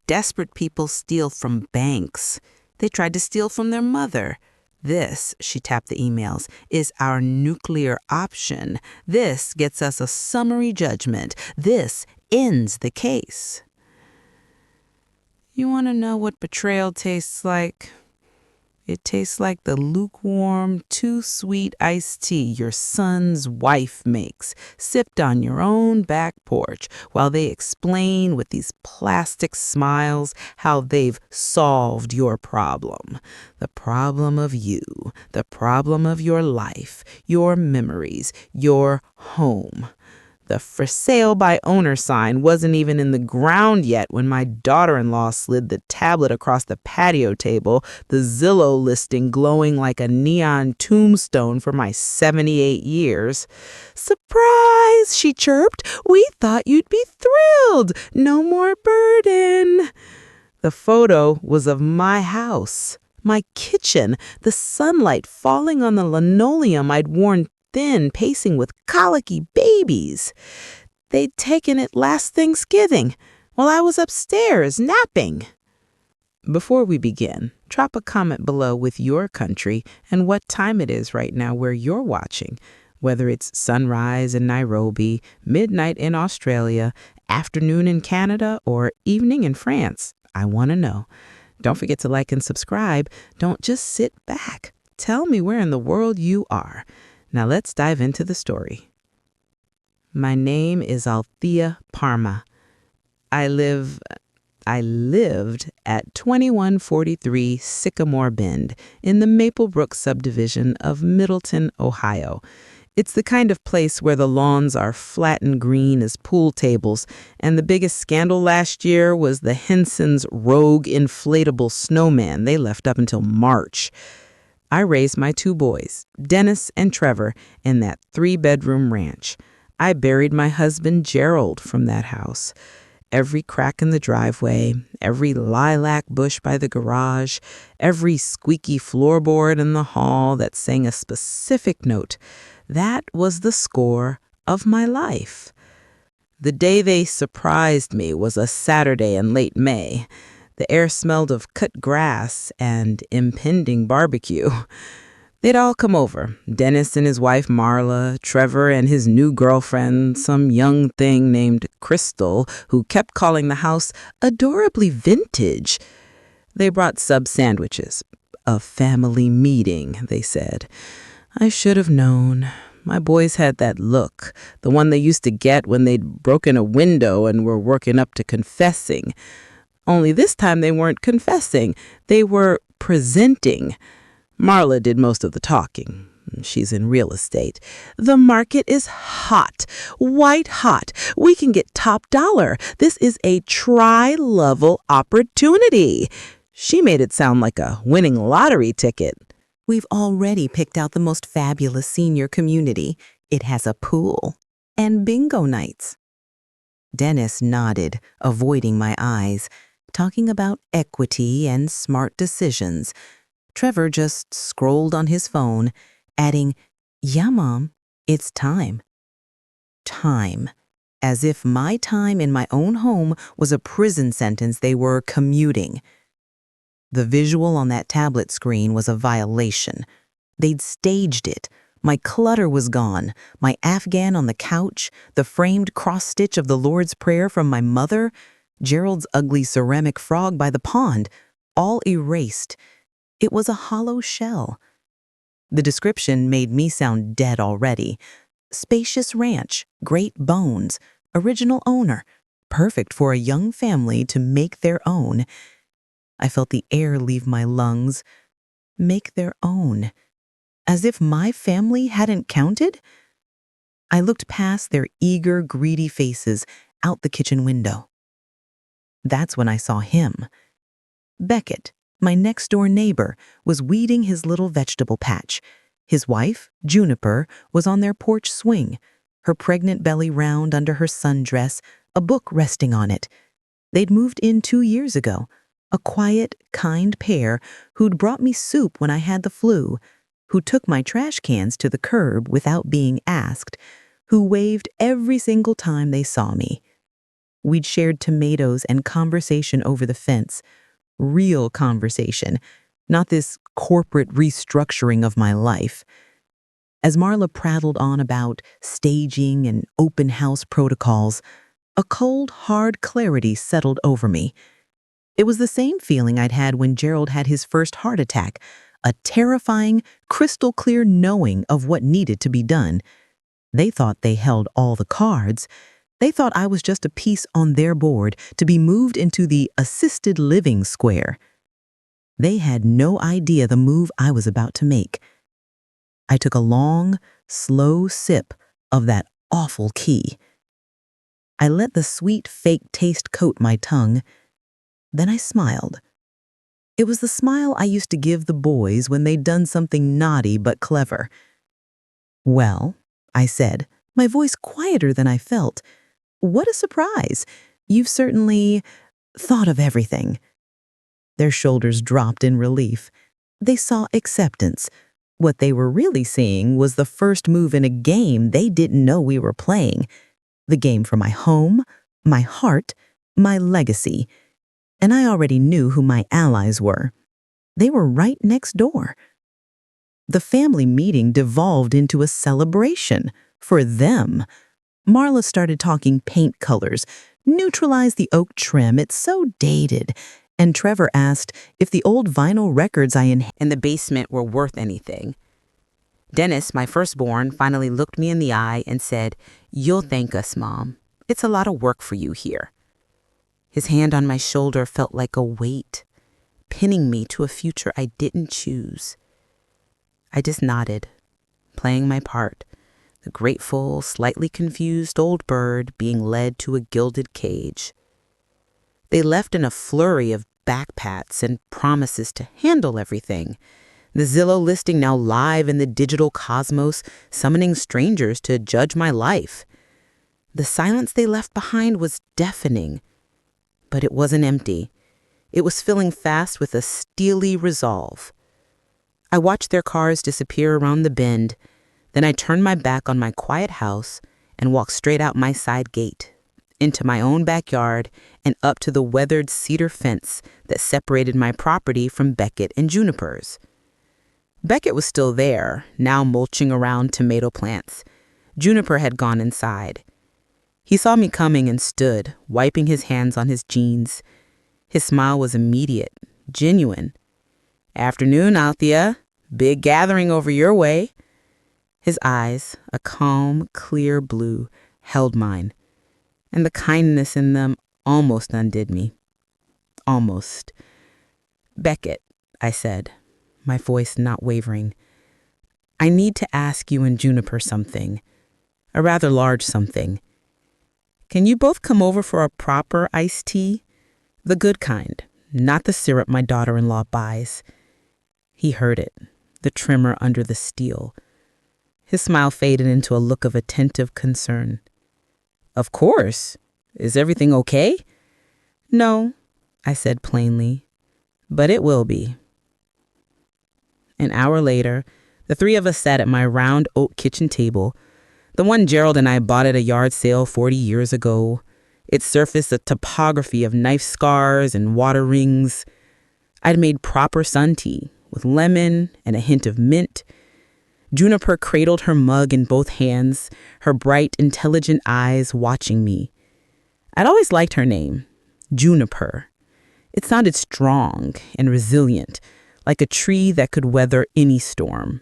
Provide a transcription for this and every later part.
Desperate people steal from banks. They tried to steal from their mother. This, she tapped the emails, is our nuclear option. This gets us a summary judgment. This ends the case. You want to know what betrayal tastes like? It tastes like the lukewarm, too sweet iced tea your son's wife makes, sipped on your own back porch while they explain with these plastic smiles how they've solved your problem. The problem of you, the problem of your life, your memories, your home. The for sale by owner sign wasn't even in the ground yet when my daughter-in-law slid the tablet across the patio table, the Zillow listing glowing like a neon tombstone for my 78 years. "Surprise," she chirped. "We thought you'd be thrilled. No more burden." The photo was of my house, my kitchen, the sunlight falling on the linoleum I'd worn thin, pacing with colicky babies. They'd taken it last Thanksgiving while I was upstairs napping. Before we begin, drop a comment below with your country and what time it is right now where you're watching, whether it's sunrise in Nairobi, midnight in Australia, afternoon in Canada, or evening in France. I want to know. Don't forget to like and subscribe. Don't just sit back. Tell me where in the world you are. Now let's dive into the story. My name is Althea Parma. I lived at 2143 Sycamore Bend in the Maplebrook subdivision of Middleton, Ohio. It's the kind of place where the lawns are flat and green as pool tables, and the biggest scandal last year was the Henson's rogue inflatable snowman they left up until March. I raised my two boys, Dennis and Trevor, in that 3-bedroom ranch. I buried my husband, Gerald, from that house. Every crack in the driveway, every lilac bush by the garage, every squeaky floorboard in the hall that sang a specific note, that was the score of my life. The day they surprised me was a Saturday in late May. The air smelled of cut grass and impending barbecue. They'd all come over, Dennis and his wife Marla, Trevor and his new girlfriend, some young thing named Crystal, who kept calling the house adorably vintage. They brought sub sandwiches. A family meeting, they said. I should have known. My boys had that look, the one they used to get when they'd broken a window and were working up to confessing. Only this time they weren't confessing. They were presenting. Marla did most of the talking. She's in real estate. The market is hot, white hot. We can get top dollar. This is a tri-level opportunity. She made it sound like a winning lottery ticket. We've already picked out the most fabulous senior community. It has a pool and bingo nights. Dennis nodded, avoiding my eyes, talking about equity and smart decisions. Trevor just scrolled on his phone, adding, "Yeah, Mom, it's time." Time. As if my time in my own home was a prison sentence they were commuting. The visual on that tablet screen was a violation. They'd staged it. My clutter was gone, my Afghan on the couch, the framed cross-stitch of the Lord's Prayer from my mother, Gerald's ugly ceramic frog by the pond, all erased. It was a hollow shell. The description made me sound dead already. Spacious ranch, great bones, original owner, perfect for a young family to make their own. I felt the air leave my lungs. Make their own. As if my family hadn't counted? I looked past their eager, greedy faces out the kitchen window. That's when I saw him. Beckett, my next-door neighbor, was weeding his little vegetable patch. His wife, Juniper, was on their porch swing, her pregnant belly round under her sundress, a book resting on it. They'd moved in 2 years ago, a quiet, kind pair who'd brought me soup when I had the flu, who took my trash cans to the curb without being asked, who waved every single time they saw me. We'd shared tomatoes and conversation over the fence. Real conversation, not this corporate restructuring of my life. As Marla prattled on about staging and open house protocols, a cold, hard clarity settled over me. It was the same feeling I'd had when Gerald had his first heart attack, a terrifying, crystal clear knowing of what needed to be done. They thought they held all the cards. They thought I was just a piece on their board to be moved into the assisted living square. They had no idea the move I was about to make. I took a long, slow sip of that awful key. I let the sweet fake taste coat my tongue. Then I smiled. It was the smile I used to give the boys when they'd done something naughty but clever. "Well," I said, my voice quieter than I felt, "what a surprise. You've certainly thought of everything." Their shoulders dropped in relief. They saw acceptance. What they were really seeing was the first move in a game they didn't know we were playing. The game for my home, my heart, my legacy. And I already knew who my allies were. They were right next door. The family meeting devolved into a celebration for them. Marla started talking paint colors. "Neutralize the oak trim, it's so dated." And Trevor asked if the old vinyl records I inherited in the basement were worth anything. Dennis, my firstborn, finally looked me in the eye and said, "You'll thank us, Mom. It's a lot of work for you here." His hand on my shoulder felt like a weight, pinning me to a future I didn't choose. I just nodded, playing my part, the grateful, slightly confused old bird being led to a gilded cage. They left in a flurry of backpats and promises to handle everything. The Zillow listing now live in the digital cosmos, summoning strangers to judge my life. The silence they left behind was deafening. But it wasn't empty. It was filling fast with a steely resolve. I watched their cars disappear around the bend. Then I turned my back on my quiet house and walked straight out my side gate, into my own backyard and up to the weathered cedar fence that separated my property from Beckett and Juniper's. Beckett was still there, now mulching around tomato plants. Juniper had gone inside. He saw me coming and stood, wiping his hands on his jeans. His smile was immediate, genuine. "Afternoon, Althea. Big gathering over your way." His eyes, a calm, clear blue, held mine, and the kindness in them almost undid me. Almost. "Beckett," I said, my voice not wavering, "I need to ask you and Juniper something, a rather large something. Can you both come over for a proper iced tea? The good kind, not the syrup my daughter-in-law buys." He heard it, the tremor under the steel. His smile faded into a look of attentive concern. "Of course. Is everything okay?" "No," I said plainly, "but it will be." An hour later, the three of us sat at my round oak kitchen table, the one Gerald and I bought at a yard sale 40 years ago. It surfaced a topography of knife scars and water rings. I'd made proper sun tea with lemon and a hint of mint. Juniper cradled her mug in both hands, her bright, intelligent eyes watching me. I'd always liked her name, Juniper. It sounded strong and resilient, like a tree that could weather any storm.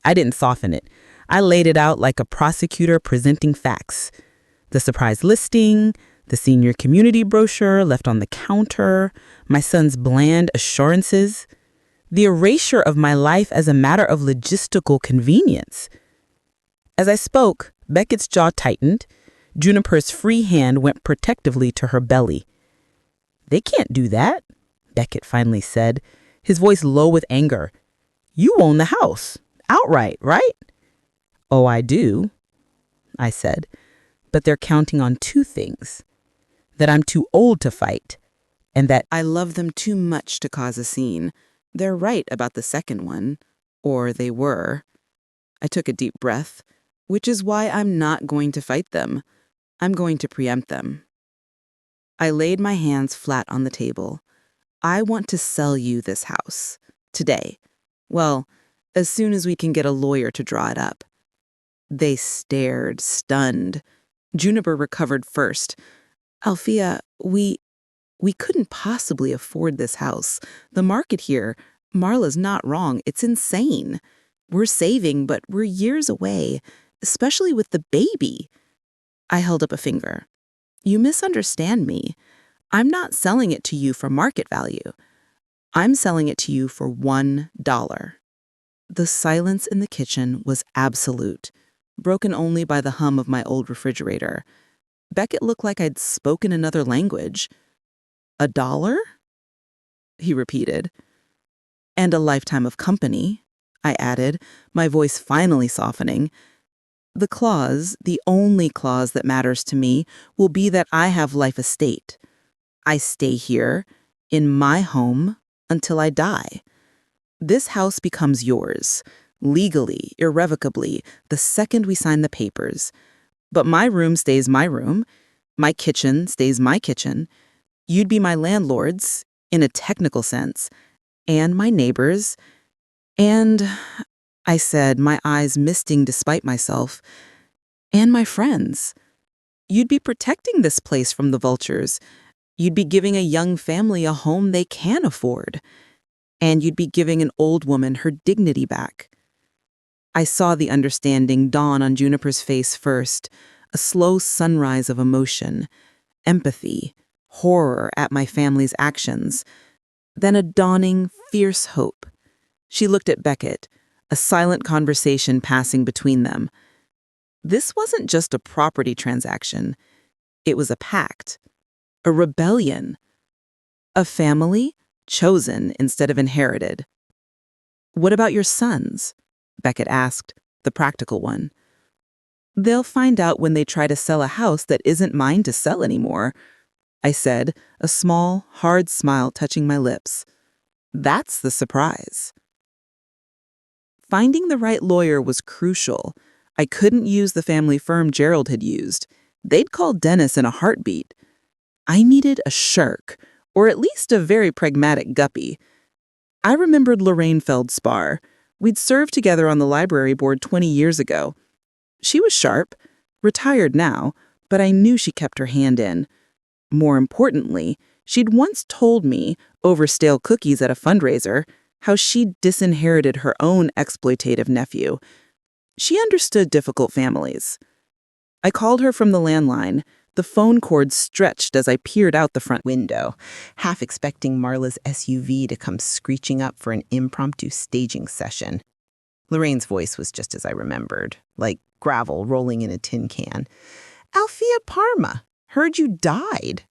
I didn't soften it. I laid it out like a prosecutor presenting facts. The surprise listing, the senior community brochure left on the counter, my son's bland assurances, the erasure of my life as a matter of logistical convenience. As I spoke, Beckett's jaw tightened. Juniper's free hand went protectively to her belly. "They can't do that," Beckett finally said, his voice low with anger. "You own the house, outright, right?" "Oh, I do," I said, "but they're counting on two things. That I'm too old to fight, and that I love them too much to cause a scene. They're right about the second one, or they were." I took a deep breath, "which is why I'm not going to fight them. I'm going to preempt them." I laid my hands flat on the table. I want to sell you this house. Today. Well, as soon as we can get a lawyer to draw it up. They stared, stunned. Juniper recovered first. Alfia, we couldn't possibly afford this house. The market here, Marla's not wrong, it's insane. We're saving, but we're years away, especially with the baby. I held up a finger. You misunderstand me. I'm not selling it to you for market value. I'm selling it to you for $1. The silence in the kitchen was absolute, broken only by the hum of my old refrigerator. Beckett looked like I'd spoken another language. $1? He repeated. And a lifetime of company, I added, my voice finally softening. The clause, the only clause that matters to me, will be that I have life estate. I stay here, in my home, until I die. This house becomes yours, legally, irrevocably, the second we sign the papers. But my room stays my room. My kitchen stays my kitchen. You'd be my landlords, in a technical sense, and my neighbors, and, I said, my eyes misting despite myself, and my friends. You'd be protecting this place from the vultures. You'd be giving a young family a home they can afford. And you'd be giving an old woman her dignity back. I saw the understanding dawn on Juniper's face first, a slow sunrise of emotion, empathy, horror at my family's actions, then a dawning, fierce hope. She looked at Beckett, a silent conversation passing between them. This wasn't just a property transaction. It was a pact, a rebellion, a family chosen instead of inherited. What about your sons? Beckett asked, the practical one. They'll find out when they try to sell a house that isn't mine to sell anymore, I said, a small, hard smile touching my lips. That's the surprise. Finding the right lawyer was crucial. I couldn't use the family firm Gerald had used. They'd call Dennis in a heartbeat. I needed a shark, or at least a very pragmatic guppy. I remembered Lorraine Feldspar. We'd served together on the library board 20 years ago. She was sharp, retired now, but I knew she kept her hand in. More importantly, she'd once told me, over stale cookies at a fundraiser, how she'd disinherited her own exploitative nephew. She understood difficult families. I called her from the landline. The phone cord stretched as I peered out the front window, half expecting Marla's SUV to come screeching up for an impromptu staging session. Lorraine's voice was just as I remembered, like gravel rolling in a tin can. Alfia Parma, heard you died.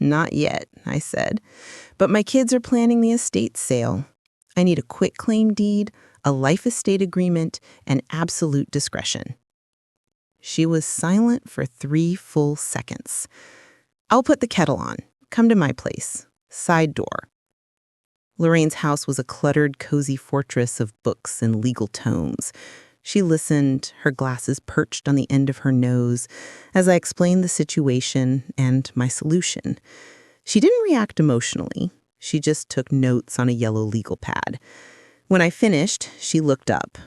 Not yet, I said, but my kids are planning the estate sale. I need a quitclaim deed, a life estate agreement, and absolute discretion. She was silent for 3 full seconds. I'll put the kettle on. Come to my place. Side door. Lorraine's house was a cluttered, cozy fortress of books and legal tomes. She listened, her glasses perched on the end of her nose, as I explained the situation and my solution. She didn't react emotionally. She just took notes on a yellow legal pad. When I finished, she looked up.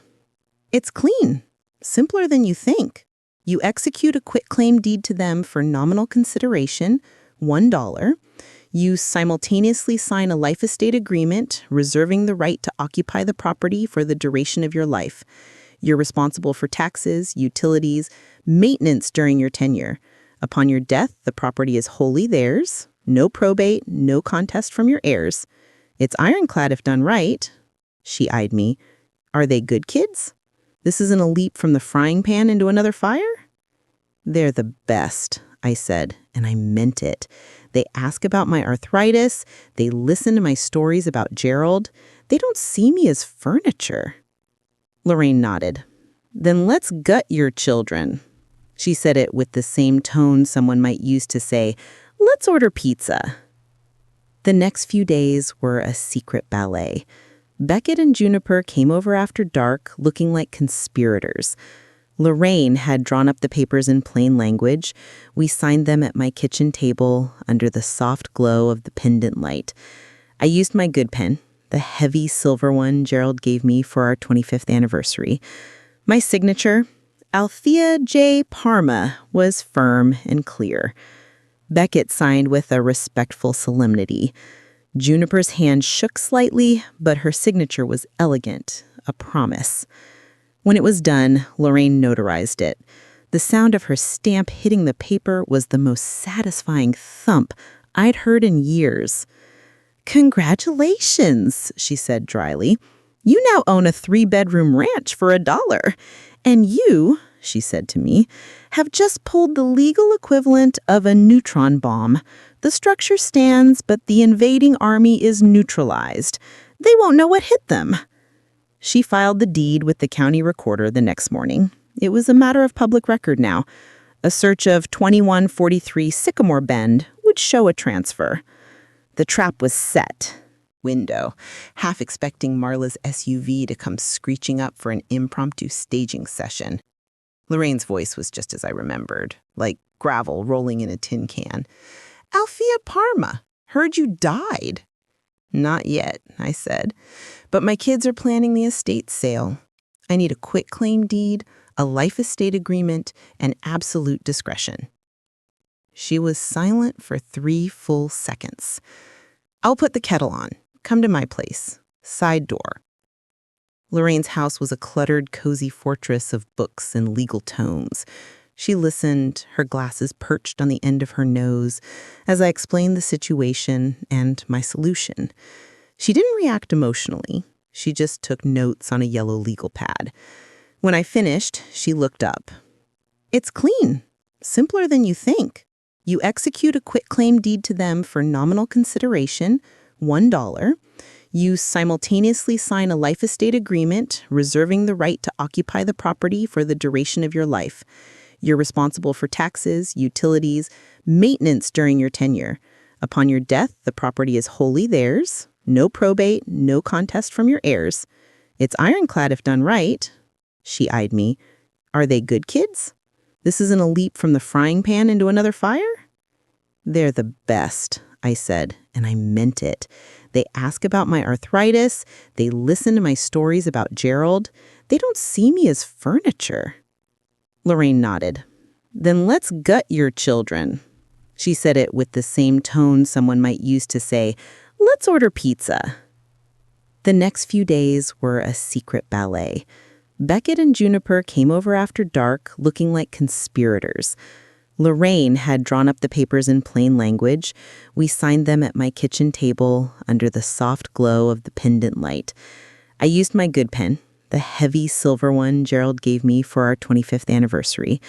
It's clean. Simpler than you think. You execute a quitclaim deed to them for nominal consideration, $1. You simultaneously sign a life estate agreement reserving the right to occupy the property for the duration of your life. You're responsible for taxes, utilities, maintenance during your tenure. Upon your death, the property is wholly theirs. No probate, no contest from your heirs. It's ironclad if done right. She eyed me. Are they good kids? This isn't a leap from the frying pan into another fire? They're the best, I said, and I meant it. They ask about my arthritis. They listen to my stories about Gerald. They don't see me as furniture. Lorraine nodded. Then let's gut your children. She said it with the same tone someone might use to say, let's order pizza. The next few days were a secret ballet. Beckett and Juniper came over after dark looking like conspirators. Lorraine had drawn up the papers in plain language. We signed them at my kitchen table under the soft glow of the pendant light. I used my good pen, the heavy silver one Gerald gave me for our 25th anniversary. My signature, Althea J. Parma, was firm and clear. Beckett signed with a respectful solemnity. Juniper's hand shook slightly, but her signature was elegant, a promise. When it was done, Lorraine notarized it. The sound of her stamp hitting the paper was the most satisfying thump I'd heard in years. "Congratulations," she said dryly. "You now own a 3-bedroom ranch for $1. And you," she said to me, "have just pulled the legal equivalent of a neutron bomb. The structure stands, but the invading army is neutralized. They won't know what hit them." She filed the deed with the county recorder the next morning. It was a matter of public record now. A search of 2143 Sycamore Bend would show a transfer. The trap was set. Window, half expecting Marla's SUV to come screeching up for an impromptu staging session. Lorraine's voice was just as I remembered, like gravel rolling in a tin can. "Althea Parma, heard you died." "Not yet," I said, "but my kids are planning the estate sale. I need a quitclaim deed, a life estate agreement, and absolute discretion." She was silent for 3 full seconds. "I'll put the kettle on. Come to my place. Side door." Lorraine's house was a cluttered, cozy fortress of books and legal tomes. She listened, her glasses perched on the end of her nose, as I explained the situation and my solution. She didn't react emotionally. She just took notes on a yellow legal pad. When I finished, she looked up. "It's clean. Simpler than you think. You execute a quitclaim deed to them for nominal consideration, $1. You simultaneously sign a life estate agreement reserving the right to occupy the property for the duration of your life. You're responsible for taxes, utilities, maintenance during your tenure. Upon your death, the property is wholly theirs. No probate, no contest from your heirs. It's ironclad if done right." She eyed me. "Are they good kids? This isn't a leap from the frying pan into another fire?" "They're the best," I said, and I meant it. They ask about my arthritis. They listen to my stories about Gerald. They don't see me as furniture. Lorraine nodded. "Then let's gut your children." She said it with the same tone someone might use to say, "Let's order pizza." The next few days were a secret ballet. Beckett and Juniper came over after dark looking like conspirators. Lorraine had drawn up the papers in plain language. We signed them at my kitchen table under the soft glow of the pendant light. I used my good pen, the heavy silver one Gerald gave me for our 25th anniversary.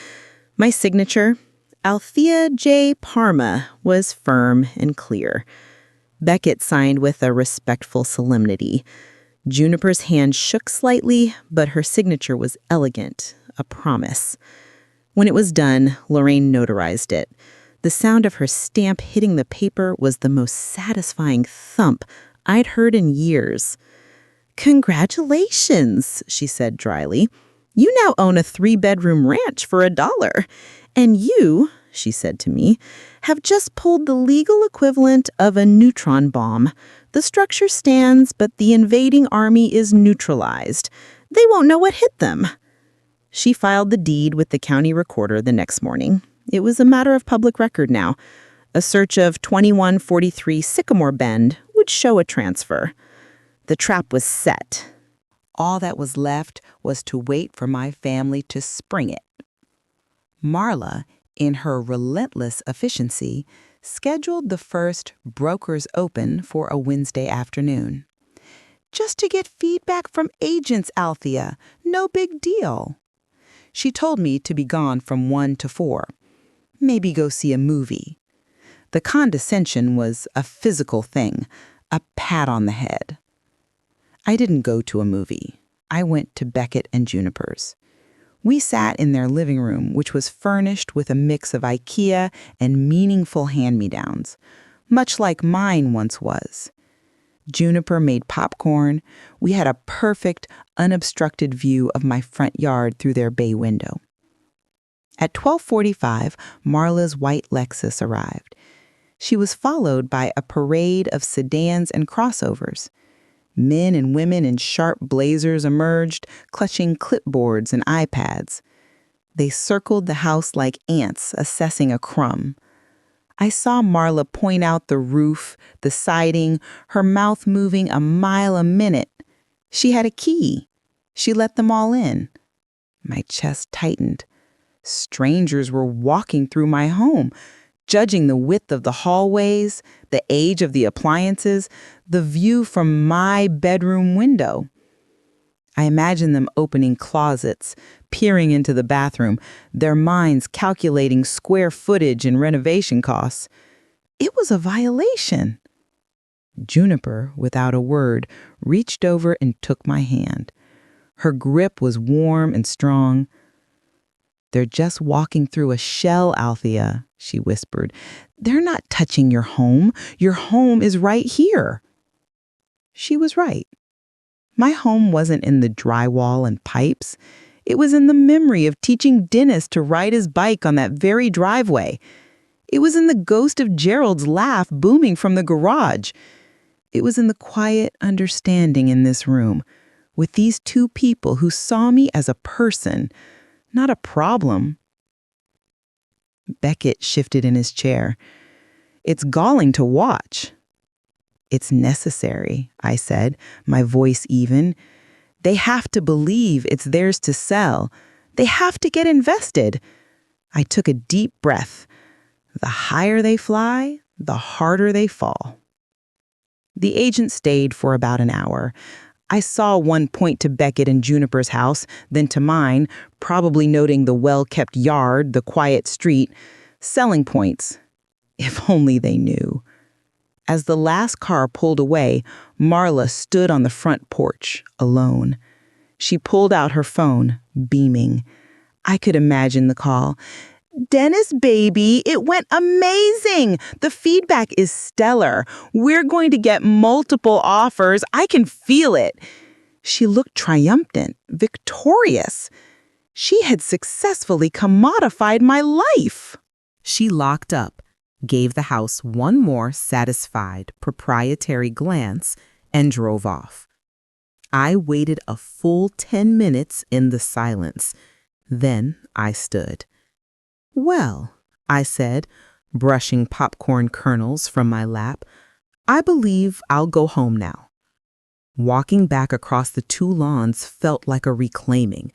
My signature, Althea J. Parma, was firm and clear. Beckett signed with a respectful solemnity. Juniper's hand shook slightly, but her signature was elegant, a promise. When it was done, Lorraine notarized it. The sound of her stamp hitting the paper was the most satisfying thump I'd heard in years. "Congratulations," she said dryly. "You now own a 3-bedroom ranch for $1. And you," she said to me, "have just pulled the legal equivalent of a neutron bomb. The structure stands, but the invading army is neutralized. They won't know what hit them." She filed the deed with the county recorder the next morning. It was a matter of public record now. A search of 2143 Sycamore Bend would show a transfer. The trap was set. All that was left was to wait for my family to spring it. Marla, in her relentless efficiency, scheduled the first brokers open for a Wednesday afternoon. "Just to get feedback from agents, Althea. No big deal." She told me to be gone from 1 to 4. Maybe go see a movie. The condescension was a physical thing, a pat on the head. I didn't go to a movie. I went to Beckett and Juniper's. We sat in their living room, which was furnished with a mix of IKEA and meaningful hand-me-downs, much like mine once was. Juniper made popcorn. We had a perfect, unobstructed view of my front yard through their bay window. At 12:45, Marla's white Lexus arrived. She was followed by a parade of sedans and crossovers. Men and women in sharp blazers emerged, clutching clipboards and iPads. They circled the house like ants assessing a crumb. I saw Marla point out the roof, the siding, her mouth moving a mile a minute. She had a key. She let them all in. My chest tightened. Strangers were walking through my home, judging the width of the hallways, the age of the appliances, the view from my bedroom window. I imagined them opening closets, peering into the bathroom, their minds calculating square footage and renovation costs. It was a violation. Juniper, without a word, reached over and took my hand. Her grip was warm and strong. "They're just walking through a shell, Althea," she whispered. "They're not touching your home. Your home is right here." She was right. My home wasn't in the drywall and pipes. It was in the memory of teaching Dennis to ride his bike on that very driveway. It was in the ghost of Gerald's laugh booming from the garage. It was in the quiet understanding in this room, with these two people who saw me as a person, not a problem. Beckett shifted in his chair. "It's galling to watch." "It's necessary," I said, my voice even. "They have to believe it's theirs to sell. They have to get invested." I took a deep breath. The higher they fly, the harder they fall. The agent stayed for about an hour. I saw one point to Beckett and Juniper's house, then to mine, probably noting the well-kept yard, the quiet street. Selling points. If only they knew. As the last car pulled away, Marla stood on the front porch, alone. She pulled out her phone, beaming. I could imagine the call. "Dennis, baby, it went amazing. The feedback is stellar. We're going to get multiple offers. I can feel it." She looked triumphant, victorious. She had successfully commodified my life. She locked up, gave the house one more satisfied, proprietary glance, and drove off. I waited a full 10 minutes in the silence. Then I stood. "Well," I said, brushing popcorn kernels from my lap, "I believe I'll go home now." Walking back across the two lawns felt like a reclaiming.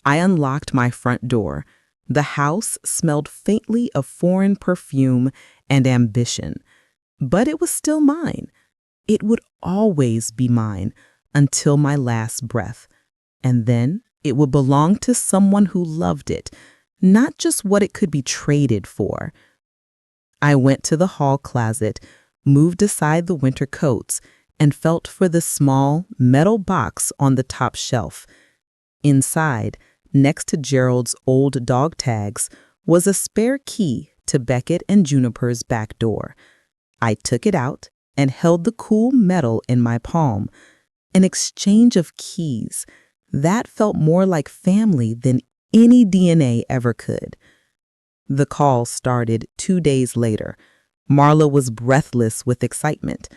I unlocked my front door. The house smelled faintly of foreign perfume and ambition, but it was still mine. It would always be mine until my last breath, and then it would belong to someone who loved it, not just what it could be traded for. I went to the hall closet, moved aside the winter coats, and felt for the small metal box on the top shelf. Inside, next to Gerald's old dog tags, was a spare key to Beckett and Juniper's back door. I took it out and held the cool metal in my palm. An exchange of keys. That felt more like family than any DNA ever could. The call started 2 days later. Marla was breathless with excitement.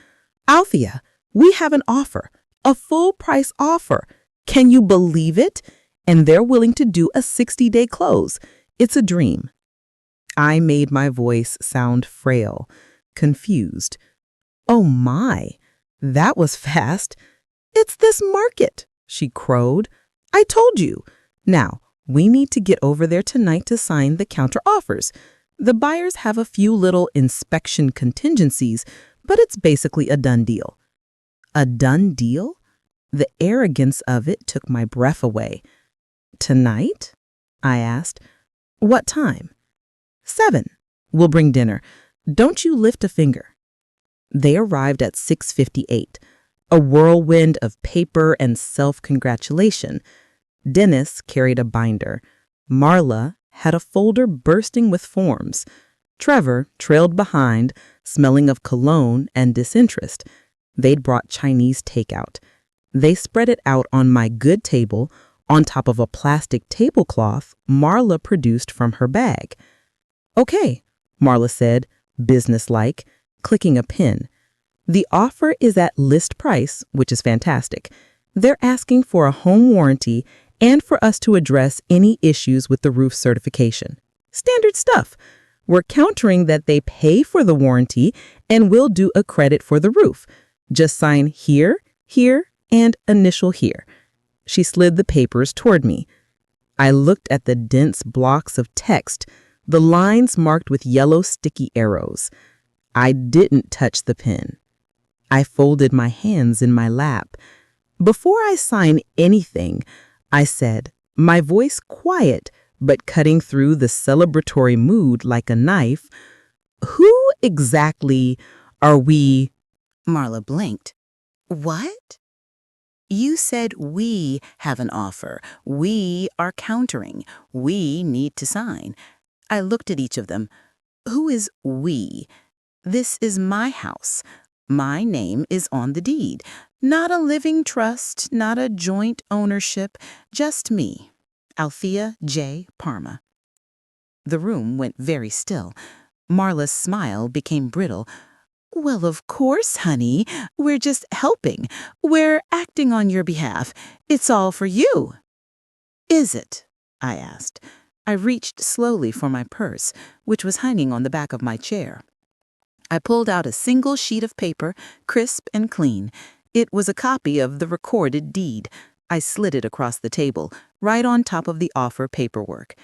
"Althea, we have an offer, a full-price offer. Can you believe it? And they're willing to do a 60-day close. It's a dream." I made my voice sound frail, confused. "Oh my, that was fast." "It's this market," she crowed. "I told you. Now, we need to get over there tonight to sign the counter offers. The buyers have a few little inspection contingencies, but it's basically a done deal." A done deal? The arrogance of it took my breath away. "Tonight?" I asked. "What time?" 7. "We'll bring dinner. Don't you lift a finger." They arrived at 6:58, a whirlwind of paper and self-congratulation. Dennis carried a binder. Marla had a folder bursting with forms. Trevor trailed behind, smelling of cologne and disinterest. They'd brought Chinese takeout. They spread it out on my good table on top of a plastic tablecloth Marla produced from her bag. "Okay," Marla said, businesslike, clicking a pen. "The offer is at list price, which is fantastic. They're asking for a home warranty and for us to address any issues with the roof certification. Standard stuff. We're countering that they pay for the warranty and we'll do a credit for the roof. Just sign here, here, and initial here." She slid the papers toward me. I looked at the dense blocks of text, the lines marked with yellow sticky arrows. I didn't touch the pen. I folded my hands in my lap. "Before I sign anything," I said, my voice quiet but cutting through the celebratory mood like a knife, "who exactly are we?" Marla blinked. "What?" "You said we have an offer. We are countering. We need to sign." I looked at each of them. "Who is we? This is my house. My name is on the deed. Not a living trust, not a joint ownership, just me, Althea J. Parma." The room went very still. Marla's smile became brittle. "Well, of course, honey. We're just helping. We're acting on your behalf. It's all for you." "Is it?" I asked. I reached slowly for my purse, which was hanging on the back of my chair. I pulled out a single sheet of paper, crisp and clean. It was a copy of the recorded deed. I slid it across the table, right on top of the offer paperwork.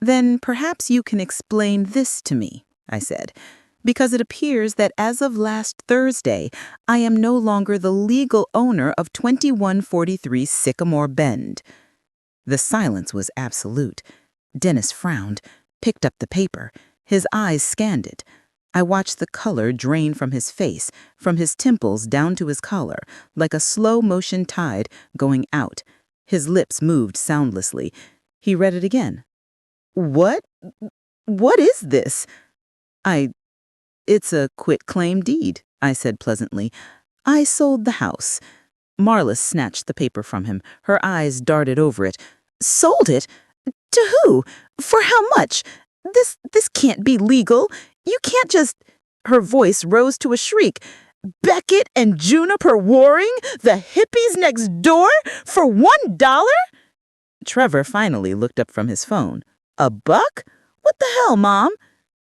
"Then perhaps you can explain this to me," I said, "because it appears that as of last Thursday, I am no longer the legal owner of 2143 Sycamore Bend." The silence was absolute. Dennis frowned, picked up the paper. His eyes scanned it. I watched the color drain from his face, from his temples down to his collar, like a slow-motion tide going out. His lips moved soundlessly. He read it again. What is this?" "It's a quitclaim deed," I said pleasantly. "I sold the house." Marla snatched the paper from him. Her eyes darted over it. "Sold it? To who? For how much? This can't be legal. You can't just—" Her voice rose to a shriek. "Beckett and Juniper Waring, the hippies next door, for $1? Trevor finally looked up from his phone. "$1? What the hell, Mom?"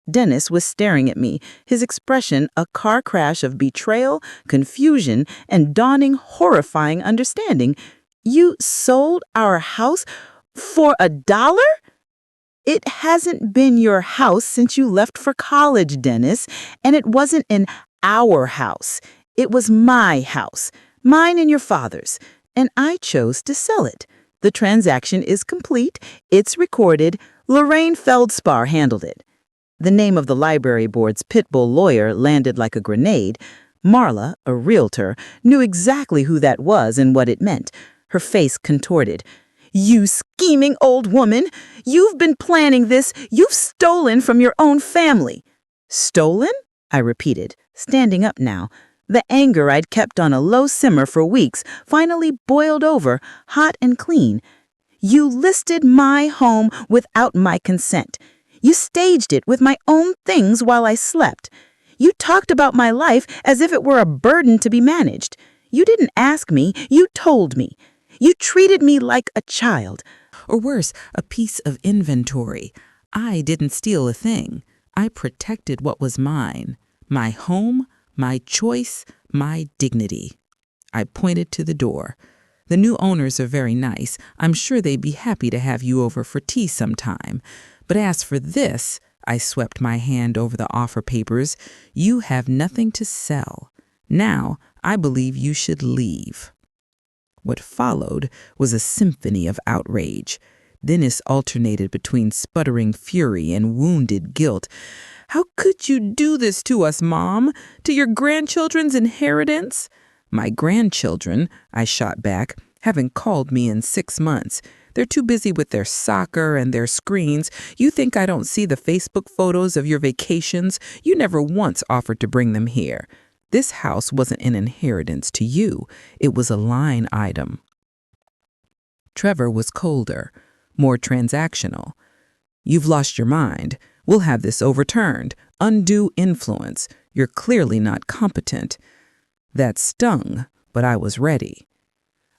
Dennis was staring at me, his expression a car crash of betrayal, confusion, and dawning horrifying understanding. "You sold our house for $1? It hasn't been your house since you left for college, Dennis, and it wasn't in our house. It was my house, mine and your father's, and I chose to sell it. The transaction is complete. It's recorded. Lorraine Feldspar handled it." The name of the library board's pitbull lawyer landed like a grenade. Marla, a realtor, knew exactly who that was and what it meant. Her face contorted. "You scheming old woman! You've been planning this. You've stolen from your own family." "Stolen?" I repeated, standing up now. The anger I'd kept on a low simmer for weeks finally boiled over, hot and clean. "You listed my home without my consent. You staged it with my own things while I slept. You talked about my life as if it were a burden to be managed. You didn't ask me, you told me. You treated me like a child." Or worse, a piece of inventory. I didn't steal a thing. I protected what was mine. My home, my choice, my dignity. I pointed to the door. "The new owners are very nice. I'm sure they'd be happy to have you over for tea sometime. But as for this," I swept my hand over the offer papers, "you have nothing to sell. Now, I believe you should leave." What followed was a symphony of outrage. Dennis alternated between sputtering fury and wounded guilt. "How could you do this to us, Mom? To your grandchildren's inheritance?" "My grandchildren," I shot back, "haven't called me in 6 months. They're too busy with their soccer and their screens. You think I don't see the Facebook photos of your vacations? You never once offered to bring them here." This house wasn't an inheritance to you. It was a line item. Trevor was colder, more transactional. You've lost your mind. We'll have this overturned. Undue influence. You're clearly not competent. That stung, but I was ready.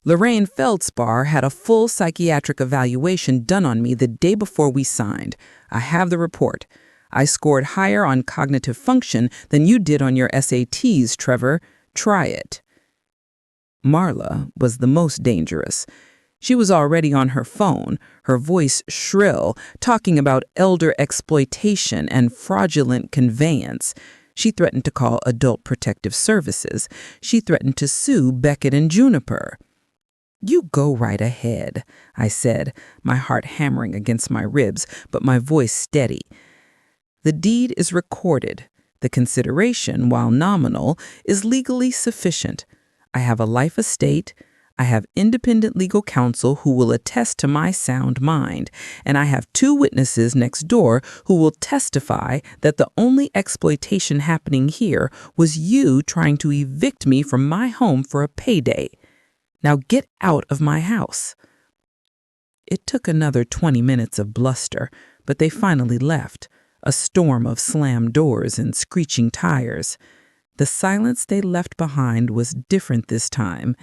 Lorraine Feldspar had a full psychiatric evaluation done on me the day before we signed. I have the report. I scored higher on cognitive function than you did on your SATs, Trevor. Try it. Marla was the most dangerous. She was already on her phone, her voice shrill, talking about elder exploitation and fraudulent conveyance. She threatened to call Adult Protective Services. She threatened to sue Beckett and Juniper. You go right ahead, I said, my heart hammering against my ribs, but my voice steady. The deed is recorded. The consideration, while nominal, is legally sufficient. I have a life estate. I have independent legal counsel who will attest to my sound mind, and I have 2 witnesses next door who will testify that the only exploitation happening here was you trying to evict me from my home for a payday. Now get out of my house. It took another 20 minutes of bluster, but they finally left, a storm of slammed doors and screeching tires. The silence they left behind was different this time.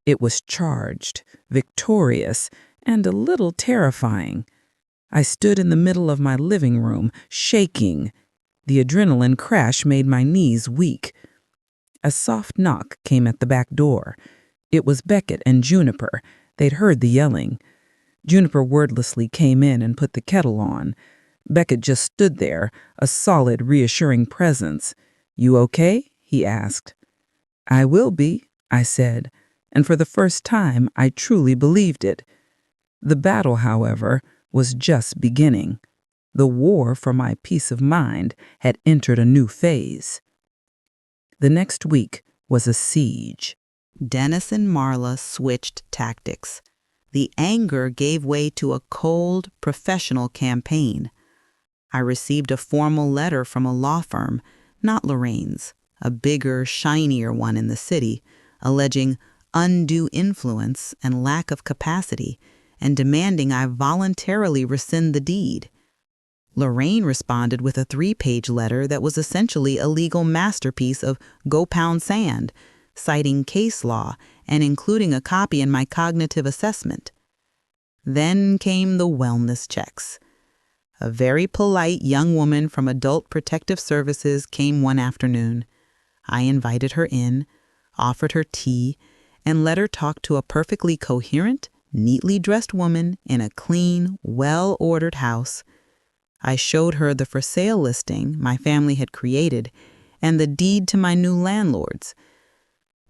It was charged, victorious, and a little terrifying. I stood in the middle of my living room, shaking. The adrenaline crash made my knees weak. A soft knock came at the back door. It was Beckett and Juniper. They'd heard the yelling. Juniper wordlessly came in and put the kettle on. Beckett just stood there, a solid, reassuring presence. You okay? He asked. I will be, I said, and for the first time I truly believed it. The battle, however, was just beginning. The war for my peace of mind had entered a new phase. The next week was a siege. Dennis and Marla switched tactics. The anger gave way to a cold, professional campaign. I received a formal letter from a law firm, not Lorraine's, a bigger, shinier one in the city, alleging undue influence and lack of capacity, and demanding I voluntarily rescind the deed. Lorraine responded with a 3-page letter that was essentially a legal masterpiece of go pound sand, citing case law and including a copy in my cognitive assessment. Then came the wellness checks. A very polite young woman from Adult Protective Services came one afternoon. I invited her in, offered her tea, and let her talk to a perfectly coherent, neatly dressed woman in a clean, well-ordered house. I showed her the for sale listing my family had created and the deed to my new landlords.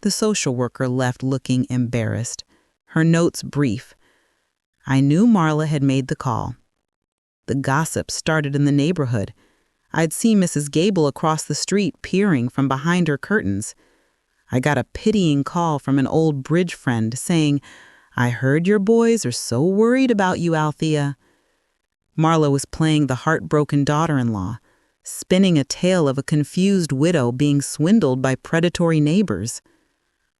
The social worker left looking embarrassed, her notes brief. I knew Marla had made the call. The gossip started in the neighborhood. I'd seen Mrs. Gable across the street peering from behind her curtains. I got a pitying call from an old bridge friend saying, I heard your boys are so worried about you, Althea. Marla was playing the heartbroken daughter-in-law, spinning a tale of a confused widow being swindled by predatory neighbors.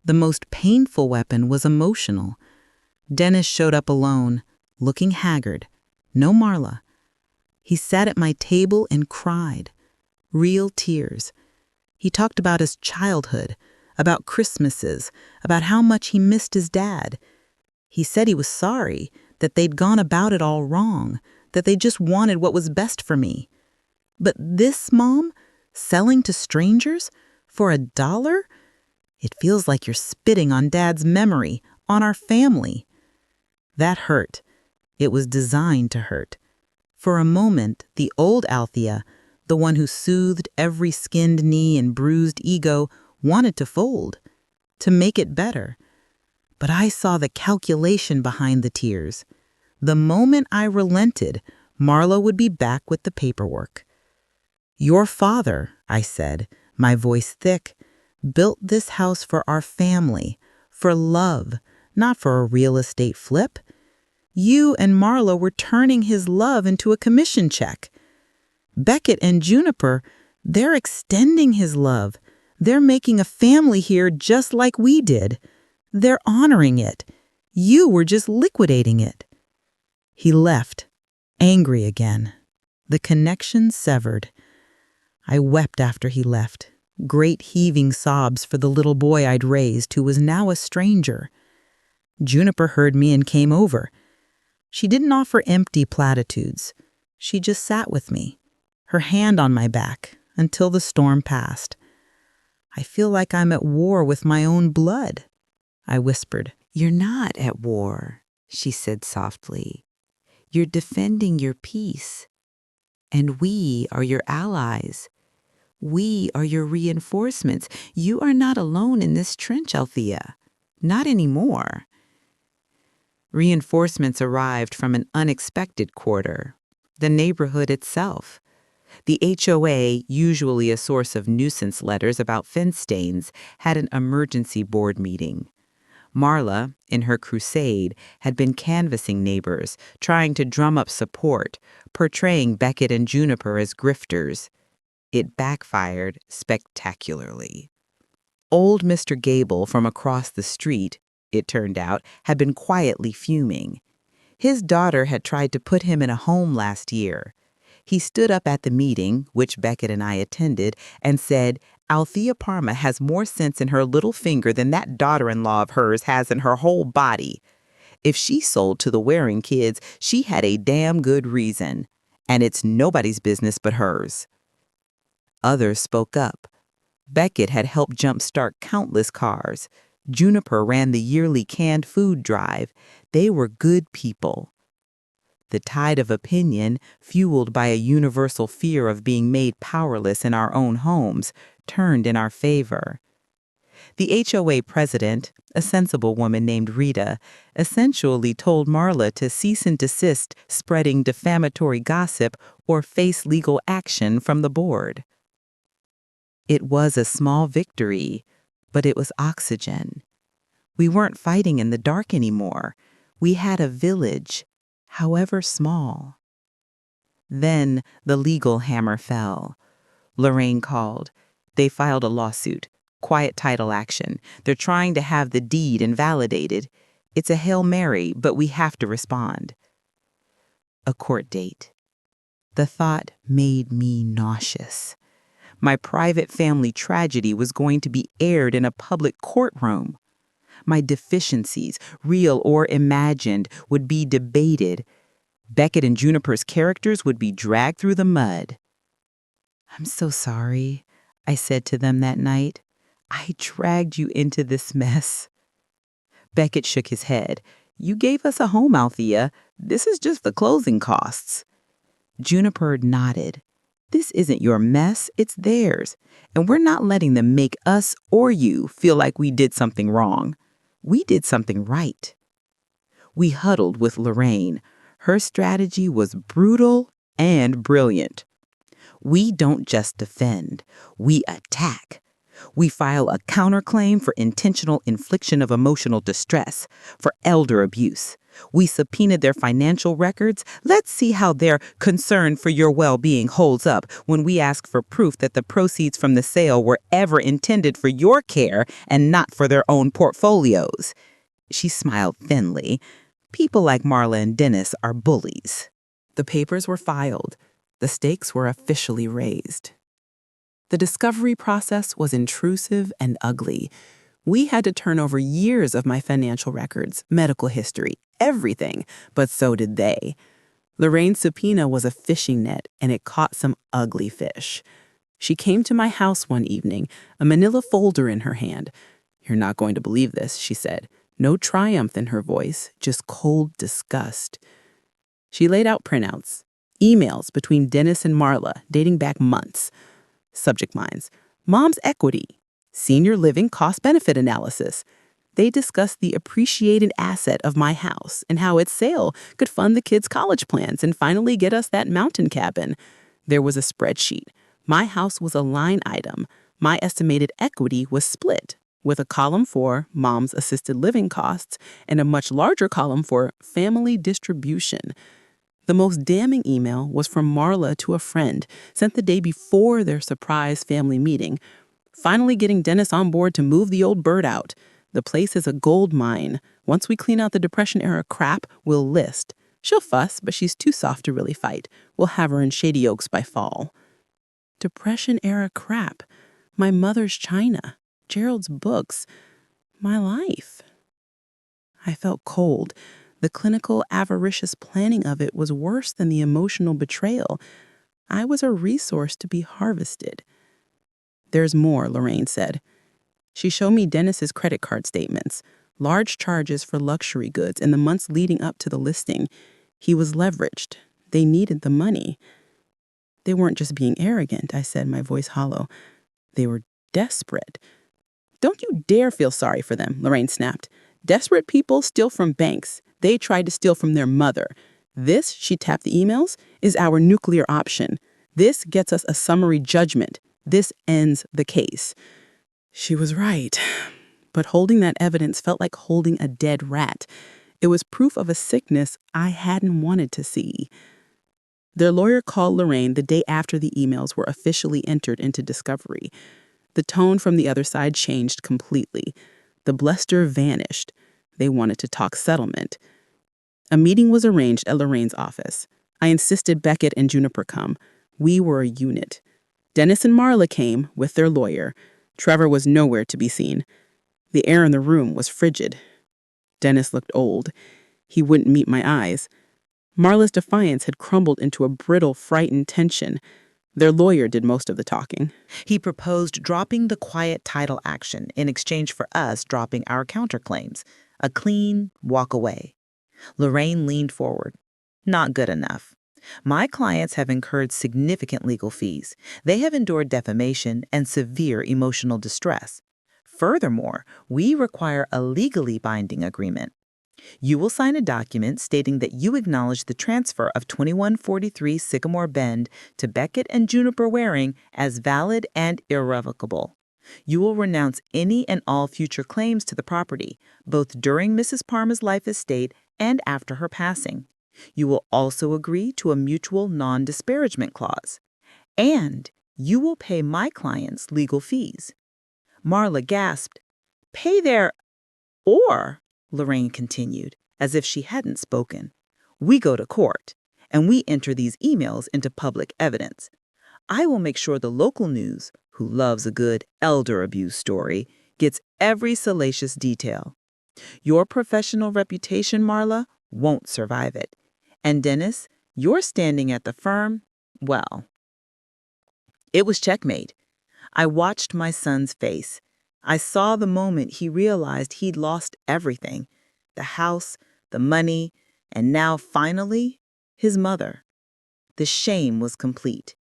The most painful weapon was emotional. Dennis showed up alone, looking haggard. No Marla. He sat at my table and cried. Real tears. He talked about his childhood, about Christmases, about how much he missed his dad. He said he was sorry, that they'd gone about it all wrong, that they just wanted what was best for me. But this mom, selling to strangers for $1? It feels like you're spitting on Dad's memory, on our family. That hurt. It was designed to hurt. For a moment, the old Althea, the one who soothed every skinned knee and bruised ego, wanted to fold, to make it better. But I saw the calculation behind the tears. The moment I relented, Marla would be back with the paperwork. Your father, I said, my voice thick, built this house for our family, for love, not for a real estate flip. You and Marla were turning his love into a commission check. Beckett and Juniper, they're extending his love. They're making a family here just like we did. They're honoring it. You were just liquidating it." He left, angry again. The connection severed. I wept after he left, great heaving sobs for the little boy I'd raised who was now a stranger. Juniper heard me and came over. She didn't offer empty platitudes. She just sat with me, her hand on my back, until the storm passed. "I feel like I'm at war with my own blood," I whispered. "You're not at war," she said softly. "You're defending your peace. And we are your allies. We are your reinforcements. You are not alone in this trench, Althea. Not anymore." Reinforcements arrived from an unexpected quarter, the neighborhood itself. The HOA, usually a source of nuisance letters about fence stains, had an emergency board meeting. Marla, in her crusade, had been canvassing neighbors, trying to drum up support, portraying Beckett and Juniper as grifters. It backfired spectacularly. Old Mr. Gable from across the street, it turned out, had been quietly fuming. His daughter had tried to put him in a home last year. He stood up at the meeting, which Beckett and I attended, and said, "Althea Parma has more sense in her little finger than that daughter-in-law of hers has in her whole body. If she sold to the Waring kids, she had a damn good reason, and it's nobody's business but hers." Others spoke up. Beckett had helped jumpstart countless cars. Juniper ran the yearly canned food drive. They were good people. The tide of opinion, fueled by a universal fear of being made powerless in our own homes, turned in our favor. The HOA president, a sensible woman named Rita, essentially told Marla to cease and desist spreading defamatory gossip or face legal action from the board. It was a small victory, but it was oxygen. We weren't fighting in the dark anymore. We had a village, however small. Then the legal hammer fell. Lorraine called. They filed a lawsuit, quiet title action. They're trying to have the deed invalidated. It's a Hail Mary, but we have to respond. A court date. The thought made me nauseous. My private family tragedy was going to be aired in a public courtroom. My deficiencies, real or imagined, would be debated. Beckett and Juniper's characters would be dragged through the mud. "I'm so sorry," I said to them that night. "I dragged you into this mess." Beckett shook his head. "You gave us a home, Althea. This is just the closing costs." Juniper nodded. "This isn't your mess, it's theirs. And we're not letting them make us or you feel like we did something wrong. We did something right." We huddled with Lorraine. Her strategy was brutal and brilliant. We don't just defend, we attack. We file a counterclaim for intentional infliction of emotional distress, for elder abuse. We subpoenaed their financial records. Let's see how their concern for your well-being holds up when we ask for proof that the proceeds from the sale were ever intended for your care and not for their own portfolios. She smiled thinly. People like Marla and Dennis are bullies. The papers were filed. The stakes were officially raised. The discovery process was intrusive and ugly. We had to turn over years of my financial records, medical history, everything, but so did they. Lorraine's subpoena was a fishing net, and it caught some ugly fish. She came to my house one evening, a manila folder in her hand. "You're not going to believe this," she said. No triumph in her voice, just cold disgust. She laid out printouts, emails between Dennis and Marla dating back months. Subject lines: Mom's equity, senior living cost-benefit analysis. They discussed the appreciated asset of my house and how its sale could fund the kids' college plans and finally get us that mountain cabin. There was a spreadsheet. My house was a line item. My estimated equity was split, with a column for Mom's assisted living costs and a much larger column for family distribution. The most damning email was from Marla to a friend, sent the day before their surprise family meeting. Finally getting Dennis on board to move the old bird out. The place is a gold mine. Once we clean out the Depression-era crap, we'll list. She'll fuss, but she's too soft to really fight. We'll have her in Shady Oaks by fall. Depression-era crap. My mother's china. Gerald's books. My life. I felt cold. The clinical, avaricious planning of it was worse than the emotional betrayal. I was a resource to be harvested. There's more, Lorraine said. She showed me Dennis's credit card statements, large charges for luxury goods in the months leading up to the listing. He was leveraged. They needed the money. They weren't just being arrogant, I said, my voice hollow. They were desperate. Don't you dare feel sorry for them, Lorraine snapped. Desperate people steal from banks. They tried to steal from their mother. This, she tapped the emails, is our nuclear option. This gets us a summary judgment. This ends the case. She was right. But holding that evidence felt like holding a dead rat. It was proof of a sickness I hadn't wanted to see. Their lawyer called Lorraine the day after the emails were officially entered into discovery. The tone from the other side changed completely. The bluster vanished. They wanted to talk settlement. A meeting was arranged at Lorraine's office. I insisted Beckett and Juniper come. We were a unit. Dennis and Marla came with their lawyer. Trevor was nowhere to be seen. The air in the room was frigid. Dennis looked old. He wouldn't meet my eyes. Marla's defiance had crumbled into a brittle, frightened tension. Their lawyer did most of the talking. He proposed dropping the quiet title action in exchange for us dropping our counterclaims. A clean walk away. Lorraine leaned forward. Not good enough. My clients have incurred significant legal fees. They have endured defamation and severe emotional distress. Furthermore, we require a legally binding agreement. You will sign a document stating that you acknowledge the transfer of 2143 Sycamore Bend to Beckett and Juniper Waring as valid and irrevocable. You will renounce any and all future claims to the property, both during Mrs. Parma's life estate and after her passing. You will also agree to a mutual non-disparagement clause. And you will pay my clients legal fees. Marla gasped. Pay their... Or, Lorraine continued, as if she hadn't spoken, we go to court, and we enter these emails into public evidence. I will make sure the local news, who loves a good elder abuse story, gets every salacious detail. Your professional reputation, Marla, won't survive it. And Dennis, your standing at the firm, well, it was checkmate. I watched my son's face. I saw the moment he realized he'd lost everything, the house, the money, and now, finally, his mother. The shame was complete.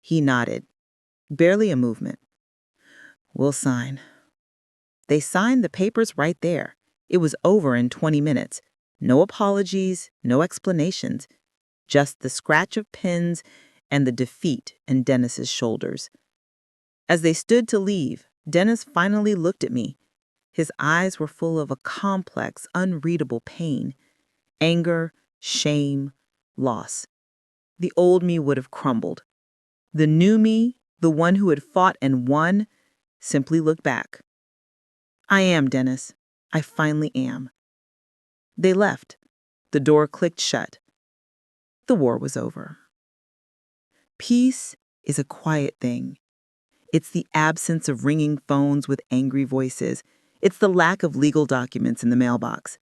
He nodded. Barely a movement. We'll sign. They signed the papers right there. It was over in 20 minutes. No apologies, no explanations. Just the scratch of pens and the defeat in Dennis's shoulders. As they stood to leave, Dennis finally looked at me. His eyes were full of a complex, unreadable pain. Anger, shame, loss. The old me would have crumbled. The new me, the one who had fought and won, simply looked back. I am, Dennis. I finally am. They left. The door clicked shut. The war was over. Peace is a quiet thing. It's the absence of ringing phones with angry voices. It's the lack of legal documents in the mailbox.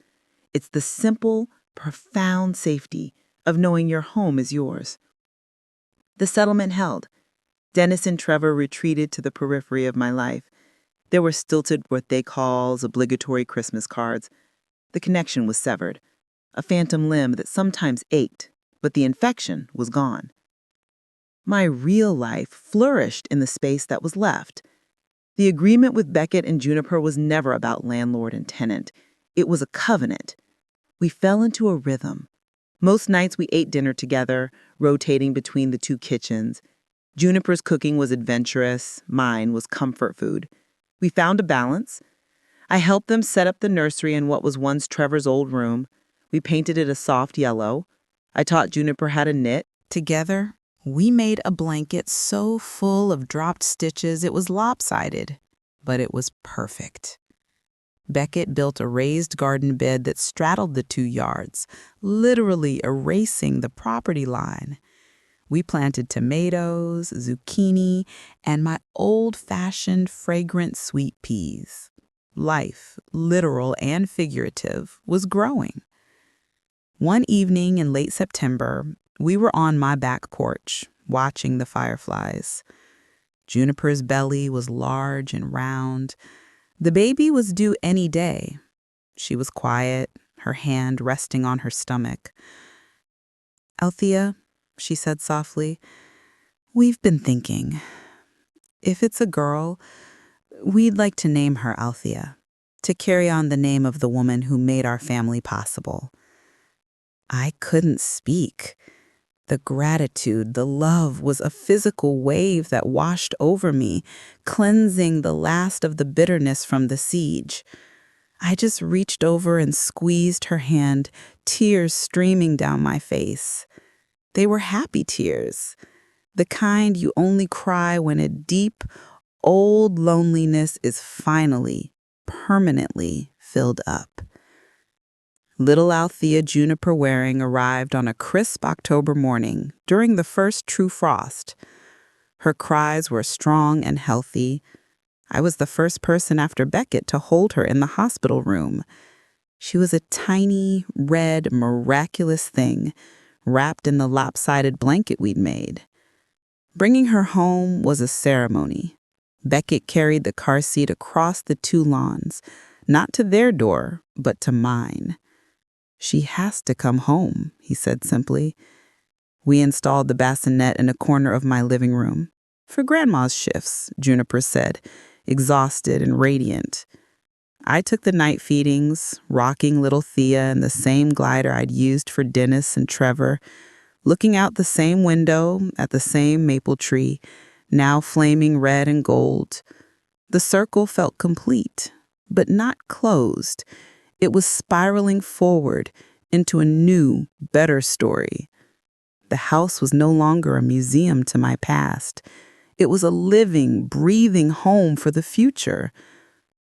It's the simple, profound safety of knowing your home is yours. The settlement held. Dennis and Trevor retreated to the periphery of my life. There were stilted birthday calls, obligatory Christmas cards. The connection was severed. A phantom limb that sometimes ached, but the infection was gone. My real life flourished in the space that was left. The agreement with Beckett and Juniper was never about landlord and tenant. It was a covenant. We fell into a rhythm. Most nights we ate dinner together, rotating between the two kitchens. Juniper's cooking was adventurous, mine was comfort food. We found a balance. I helped them set up the nursery in what was once Trevor's old room. We painted it a soft yellow. I taught Juniper how to knit. Together, We made a blanket so full of dropped stitches it was lopsided, but it was perfect. Beckett built a raised garden bed that straddled the 2 yards, literally erasing the property line. We planted tomatoes, zucchini, and my old-fashioned fragrant sweet peas. Life, literal and figurative, was growing. One evening in late September, we were on my back porch, watching the fireflies. Juniper's belly was large and round. The baby was due any day. She was quiet, her hand resting on her stomach. "Althea," she said softly, "we've been thinking. If it's a girl, we'd like to name her Althea, to carry on the name of the woman who made our family possible." I couldn't speak. The gratitude, the love was a physical wave that washed over me, cleansing the last of the bitterness from the siege. I just reached over and squeezed her hand, tears streaming down my face. They were happy tears, the kind you only cry when a deep, old loneliness is finally, permanently filled up. Little Althea Juniper Waring arrived on a crisp October morning during the first true frost. Her cries were strong and healthy. I was the first person after Beckett to hold her in the hospital room. She was a tiny, red, miraculous thing, wrapped in the lopsided blanket we'd made. Bringing her home was a ceremony. Beckett carried the car seat across the 2 lawns, not to their door, but to mine. "She has to come home," he said simply. We installed the bassinet in a corner of my living room. "For Grandma's shifts," Juniper said, exhausted and radiant. I took the night feedings, rocking little Thea in the same glider I'd used for Dennis and Trevor, looking out the same window at the same maple tree, now flaming red and gold. The circle felt complete, but not closed. It was spiraling forward into a new, better story. The house was no longer a museum to my past. It was a living, breathing home for the future.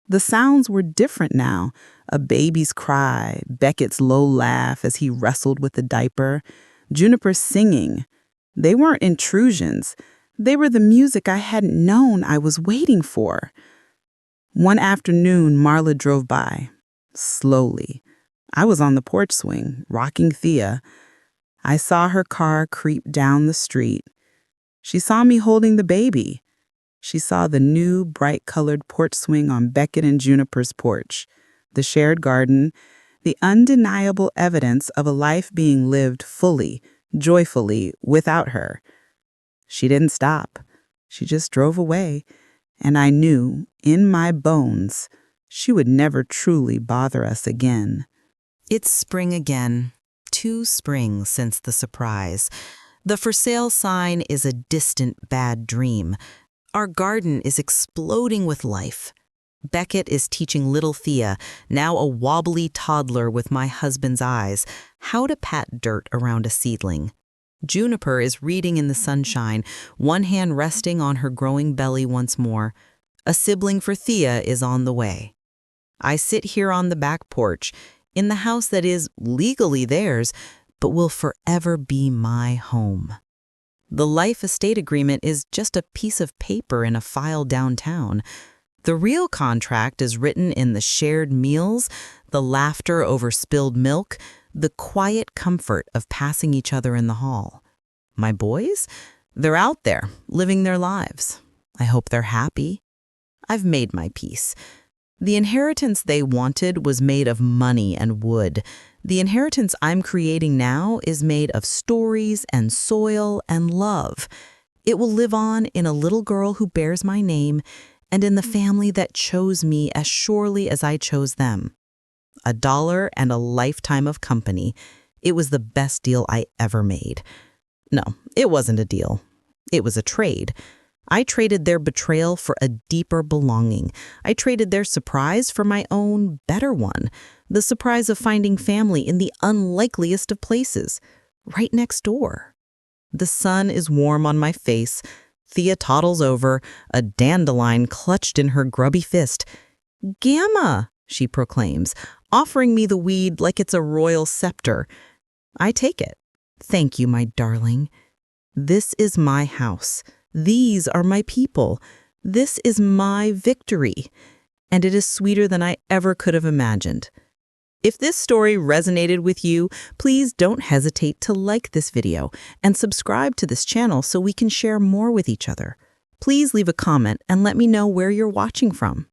The sounds were different now. A baby's cry, Beckett's low laugh as he wrestled with the diaper, Juniper singing. They weren't intrusions. They were the music I hadn't known I was waiting for. One afternoon, Marla drove by. Slowly. I was on the porch swing, rocking Thea. I saw her car creep down the street. She saw me holding the baby. She saw the new, bright-colored porch swing on Beckett and Juniper's porch, the shared garden, the undeniable evidence of a life being lived fully, joyfully, without her. She didn't stop. She just drove away, and I knew, in my bones, she would never truly bother us again. It's spring again. 2 springs since the surprise. The for sale sign is a distant bad dream. Our garden is exploding with life. Beckett is teaching little Thea, now a wobbly toddler with my husband's eyes, how to pat dirt around a seedling. Juniper is reading in the sunshine, one hand resting on her growing belly once more. A sibling for Thea is on the way. I sit here on the back porch, in the house that is legally theirs, but will forever be my home. The life estate agreement is just a piece of paper in a file downtown. The real contract is written in the shared meals, the laughter over spilled milk, the quiet comfort of passing each other in the hall. My boys? They're out there, living their lives. I hope they're happy. I've made my peace. The inheritance they wanted was made of money and wood. The inheritance I'm creating now is made of stories and soil and love. It will live on in a little girl who bears my name and in the family that chose me as surely as I chose them. $1 and a lifetime of company. It was the best deal I ever made. No, it wasn't a deal. It was a trade. I traded their betrayal for a deeper belonging. I traded their surprise for my own better one, the surprise of finding family in the unlikeliest of places, right next door. The sun is warm on my face. Thea toddles over, a dandelion clutched in her grubby fist. "Gamma," she proclaims, offering me the weed like it's a royal scepter. I take it. "Thank you, my darling. This is my house. These are my people. This is my victory." And it is sweeter than I ever could have imagined. If this story resonated with you, please don't hesitate to like this video and subscribe to this channel so we can share more with each other. Please leave a comment and let me know where you're watching from.